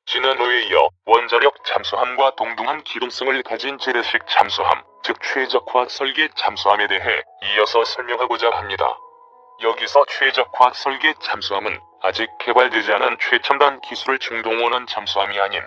지난호에 이어 원자력 잠수함과 동등한 기동성을 가진 재래식 잠수함, 즉 최적화 설계 잠수함에 대해 이어서 설명하고자 합니다. 여기서 최적화 설계 잠수함은 아직 개발되지 않은 최첨단 기술을 중동원한 잠수함이 아닌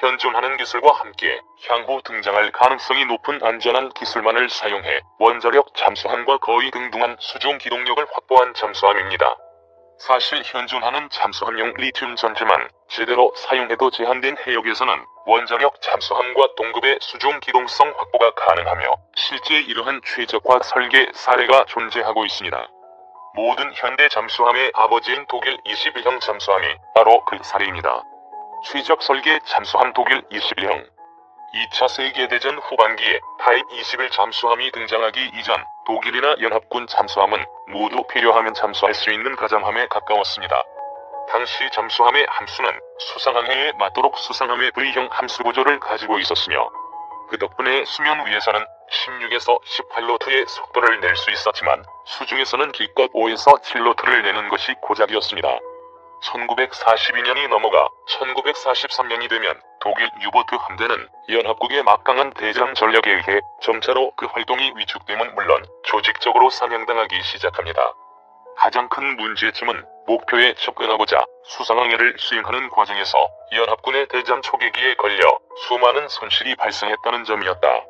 현존하는 기술과 함께 향후 등장할 가능성이 높은 안전한 기술만을 사용해 원자력 잠수함과 거의 등등한 수중 기동력을 확보한 잠수함입니다. 사실 현존하는 잠수함용 리튬 전지만 제대로 사용해도 제한된 해역에서는 원자력 잠수함과 동급의 수중 기동성 확보가 가능하며 실제 이러한 최적화 설계 사례가 존재하고 있습니다. 모든 현대 잠수함의 아버지인 독일 21형 잠수함이 바로 그 사례입니다. 최적 설계 잠수함 독일 21형. 2차 세계대전 후반기에 타입 21 잠수함이 등장하기 이전 독일이나 연합군 잠수함은 모두 필요하면 잠수할 수 있는 가장함에 가까웠습니다. 당시 잠수함의 함수는 수상항해에 맞도록 수상함의 V형 함수 구조를 가지고 있었으며 그 덕분에 수면 위에서는 16에서 18노트의 속도를 낼 수 있었지만 수중에서는 기껏 5에서 7노트를 내는 것이 고작이었습니다. 1942년이 넘어가 1943년이 되면 독일 유보트 함대는 연합국의 막강한 대장 전력에 의해 점차로 그 활동이 위축됨은 물론 조직적으로 사냥당하기 시작합니다. 가장 큰 문제점은 목표에 접근하고자 수상항해를 수행하는 과정에서 연합군의 대잠 초계기에 걸려 수많은 손실이 발생했다는 점이었다.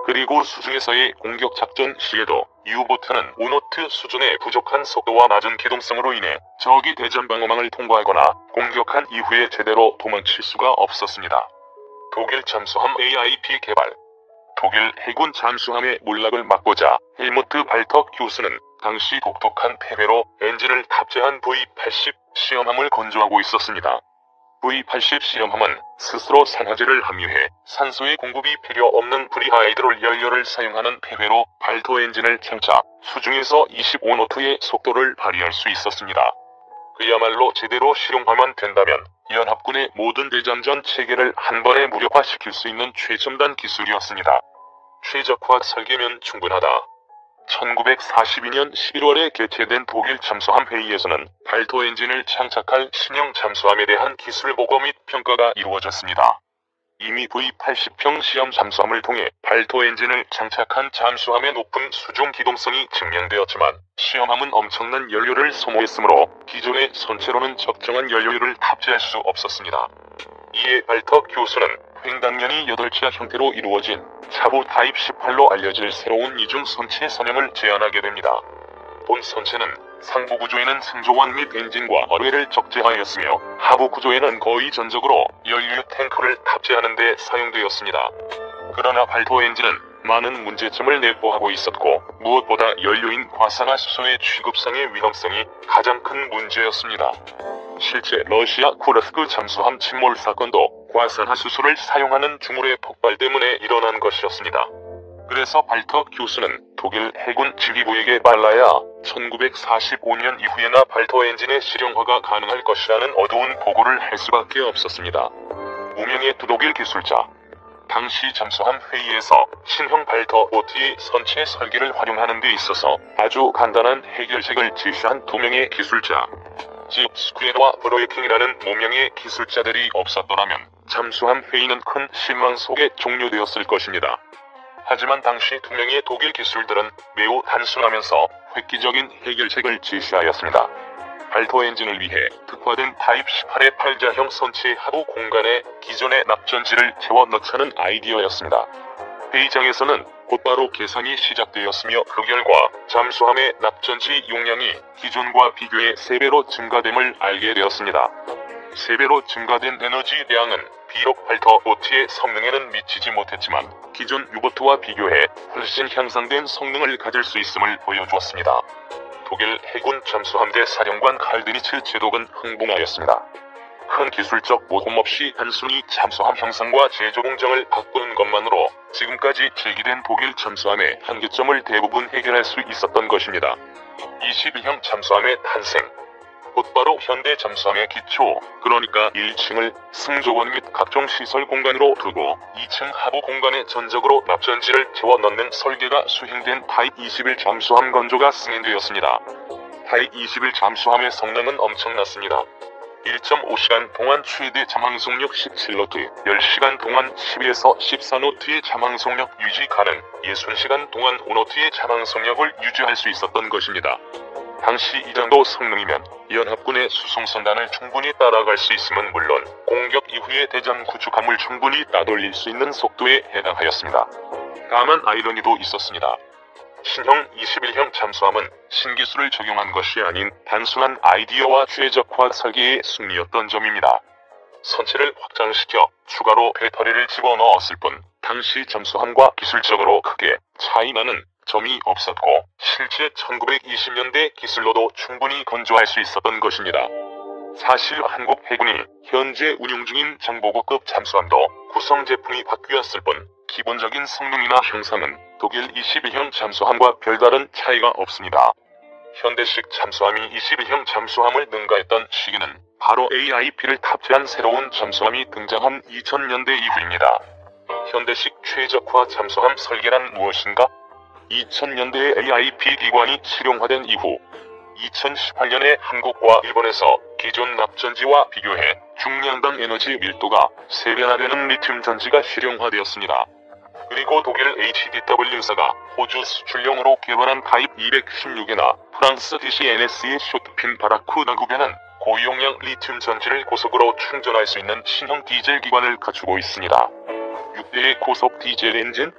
그리고 수중에서의 공격 작전 시에도 유보트는 5노트 수준의 부족한 속도와 낮은 기동성으로 인해 적이 대잠 방어망을 통과하거나 공격한 이후에 제대로 도망칠 수가 없었습니다. 독일 잠수함 AIP 개발. 독일 해군 잠수함의 몰락을 막고자 헬무트 발터 교수는 당시 독특한 폐회로 엔진을 탑재한 V80 시험함을 건조하고 있었습니다. V80 시험함은 스스로 산화제를 함유해 산소의 공급이 필요 없는 프리하이드롤 연료를 사용하는 폐회로 발터 엔진을 장착, 수중에서 25노트의 속도를 발휘할 수 있었습니다. 그야말로 제대로 실용화만 된다면 연합군의 모든 대잠전 체계를 한 번에 무력화시킬 수 있는 최첨단 기술이었습니다. 최적화 설계면 충분하다. 1942년 11월에 개최된 독일 잠수함 회의에서는 발터 엔진을 장착할 신형 잠수함에 대한 기술 보고 및 평가가 이루어졌습니다. 이미 V80형 시험 잠수함을 통해 발터 엔진을 장착한 잠수함의 높은 수중 기동성이 증명되었지만 시험함은 엄청난 연료를 소모했으므로 기존의 선체로는 적정한 연료율을 탑재할 수 없었습니다. 이에 발터 교수는 횡단면이 8자 형태로 이루어진 차부 타입 18로 알려질 새로운 이중 선체 선형을 제안하게 됩니다. 본 선체는 상부 구조에는 승조원 및 엔진과 어뢰를 적재하였으며 하부 구조에는 거의 전적으로 연료 탱크를 탑재하는 데 사용되었습니다. 그러나 발터 엔진은 많은 문제점을 내포하고 있었고 무엇보다 연료인 과산화수소의 취급상의 위험성이 가장 큰 문제였습니다. 실제 러시아 쿠르스크 잠수함 침몰 사건도 과산화수소를 사용하는 주물의 폭발 때문에 일어난 것이었습니다. 그래서 발터 교수는 독일 해군 지휘부에게 빨라야 1945년 이후에나 발터 엔진의 실용화가 가능할 것이라는 어두운 보고를 할 수밖에 없었습니다. 무명의 두 독일 기술자. 당시 잠수함 회의에서 신형 발터 OT의 선체 설계를 활용하는 데 있어서 아주 간단한 해결책을 제시한 두 명의 기술자, 즉 스쿠에르와 브로이킹이라는 무명의 기술자들이 없었더라면 잠수함 회의는 큰 실망 속에 종료되었을 것입니다. 하지만 당시 두 명의 독일 기술들은 매우 단순하면서 획기적인 해결책을 제시하였습니다. 발터 엔진을 위해 특화된 타입 18의 8자형 선체 하부 공간에 기존의 납전지를 채워 넣자는 아이디어였습니다. 회의장에서는 곧바로 계산이 시작되었으며 그 결과 잠수함의 납전지 용량이 기존과 비교해 3배로 증가됨을 알게 되었습니다. 3배로 증가된 에너지량은 비록 발터 OT의 성능에는 미치지 못했지만 기존 유보트와 비교해 훨씬 향상된 성능을 가질 수 있음을 보여주었습니다. 독일 해군 잠수함대 사령관 칼드니츠 제독은 흥분하였습니다. 큰 기술적 모험 없이 단순히 잠수함 형상과 제조 공정을 바꾸는 것만으로 지금까지 제기된 독일 잠수함의 한계점을 대부분 해결할 수 있었던 것입니다. 21형 잠수함의 탄생. 곧바로 현대 잠수함의 기초, 그러니까 1층을 승조원 및 각종 시설 공간으로 두고 2층 하부 공간에 전적으로 납전지를 채워 넣는 설계가 수행된 타입 21 잠수함 건조가 승인되었습니다. 타입 21 잠수함의 성능은 엄청났습니다. 1.5시간 동안 최대 자망속력 17노트, 10시간 동안 12에서 14노트의 자망속력 유지 가능, 60시간 동안 5노트의 자망속력을 유지할 수 있었던 것입니다. 당시 이 정도 성능이면 연합군의 수송선단을 충분히 따라갈 수 있음은 물론 공격 이후의 대전 구축함을 충분히 따돌릴 수 있는 속도에 해당하였습니다. 다만 아이러니도 있었습니다. 신형 21형 잠수함은 신기술을 적용한 것이 아닌 단순한 아이디어와 최적화 설계의 승리였던 점입니다. 선체를 확장시켜 추가로 배터리를 집어넣었을 뿐 당시 잠수함과 기술적으로 크게 차이나는 점이 없었고 실제 1920년대 기술로도 충분히 건조할 수 있었던 것입니다. 사실 한국 해군이 현재 운용 중인 장보고급 잠수함도 구성 제품이 바뀌었을 뿐 기본적인 성능이나 형상은 독일 21형 잠수함과 별다른 차이가 없습니다. 현대식 잠수함이 21형 잠수함을 능가했던 시기는 바로 AIP를 탑재한 새로운 잠수함이 등장한 2000년대 이후입니다. 현대식 최적화 잠수함 설계란 무엇인가? 2000년대에 AIP 기관이 실용화된 이후 2018년에 한국과 일본에서 기존 납전지와 비교해 중량당 에너지 밀도가 3배나 되는 리튬 전지가 실용화되었습니다. 그리고 독일 HDW사가 호주 수출용으로 개발한 타입 216이나 프랑스 DCNS의 쇼트핀 바라쿠 나구변은 고용량 리튬 전지를 고속으로 충전할 수 있는 신형 디젤 기관을 갖추고 있습니다. 6대의 고속 디젤 엔진?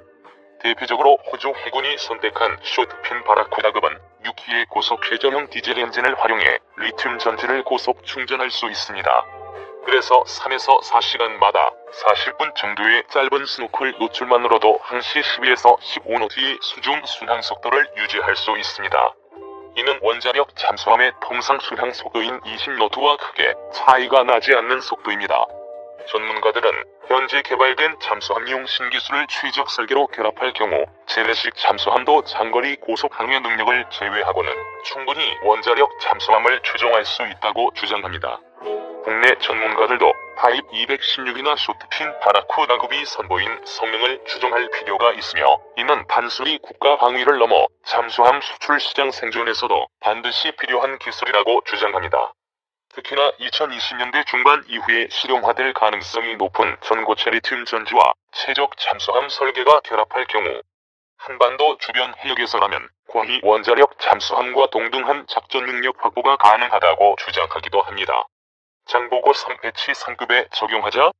대표적으로 호주 해군이 선택한 쇼트핀 바라쿠다급은 6기의 고속 회전형 디젤 엔진을 활용해 리튬 전지를 고속 충전할 수 있습니다. 그래서 3에서 4시간마다 40분 정도의 짧은 스노클 노출만으로도 항시 12에서 15노트의 수중 순항 속도를 유지할 수 있습니다. 이는 원자력 잠수함의 통상 순항 속도인 20노트와 크게 차이가 나지 않는 속도입니다. 전문가들은 현재 개발된 잠수함용 신기술을 최적 설계로 결합할 경우 재래식 잠수함도 장거리 고속 항해 능력을 제외하고는 충분히 원자력 잠수함을 추종할 수 있다고 주장합니다. 국내 전문가들도 타입 216이나 쇼트핀 바라쿠 나급이 선보인 성능을 추종할 필요가 있으며 이는 단순히 국가 방위를 넘어 잠수함 수출 시장 생존에서도 반드시 필요한 기술이라고 주장합니다. 특히나 2020년대 중반 이후에 실용화될 가능성이 높은 전고체 리튬 전지와 최적 잠수함 설계가 결합할 경우 한반도 주변 해역에서라면 과히 원자력 잠수함과 동등한 작전 능력 확보가 가능하다고 주장하기도 합니다. 장보고 3패치 상급에 적용하자?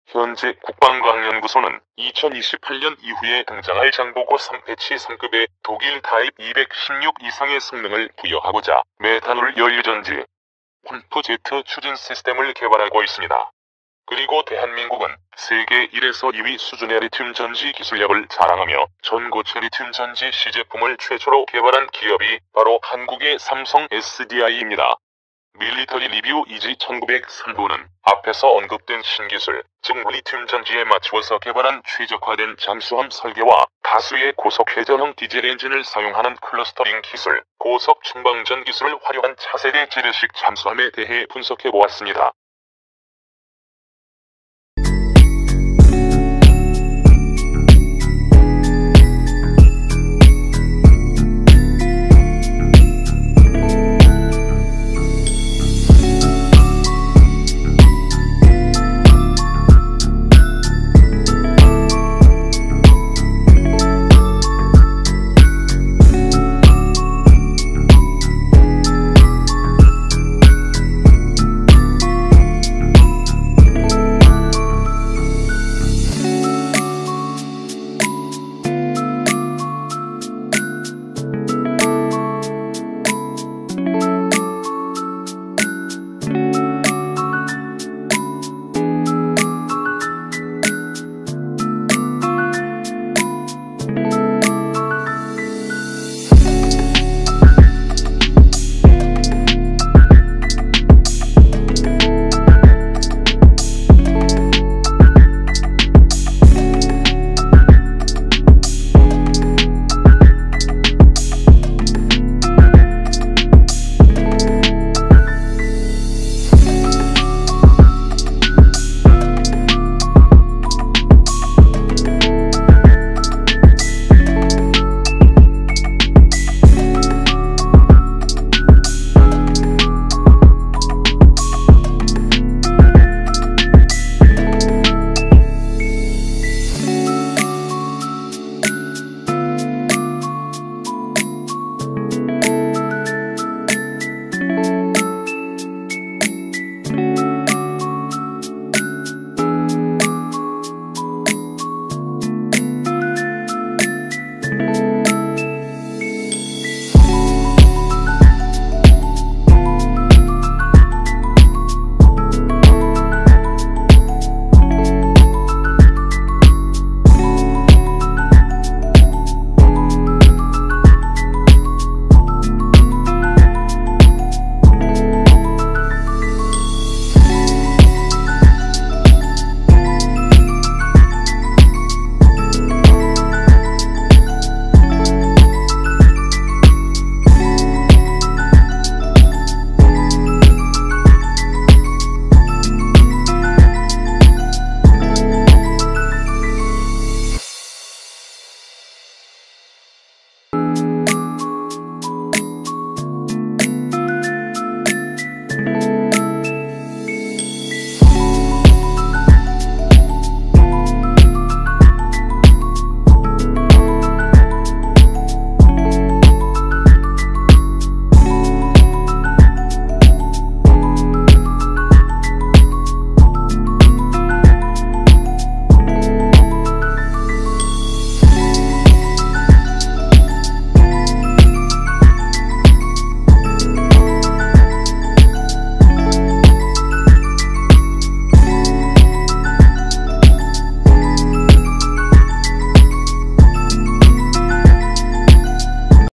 현재 국방과학연구소는 2028년 이후에 등장할 장보고 3패치 상급의 독일 타입 216 이상의 성능을 부여하고자 메탄올 연료전지 펌프제트 추진 시스템을 개발하고 있습니다. 그리고 대한민국은 세계 1에서 2위 수준의 리튬 전지 기술력을 자랑하며 전고체 리튬 전지 시제품을 최초로 개발한 기업이 바로 한국의 삼성 SDI입니다. 밀리터리 리뷰 이지 1903부는 앞에서 언급된 신기술, 즉 리튬 전지에 맞추어서 개발한 최적화된 잠수함 설계와 다수의 고속 회전형 디젤 엔진을 사용하는 클러스터링 기술, 고속 충방전 기술을 활용한 차세대 재래식 잠수함에 대해 분석해 보았습니다.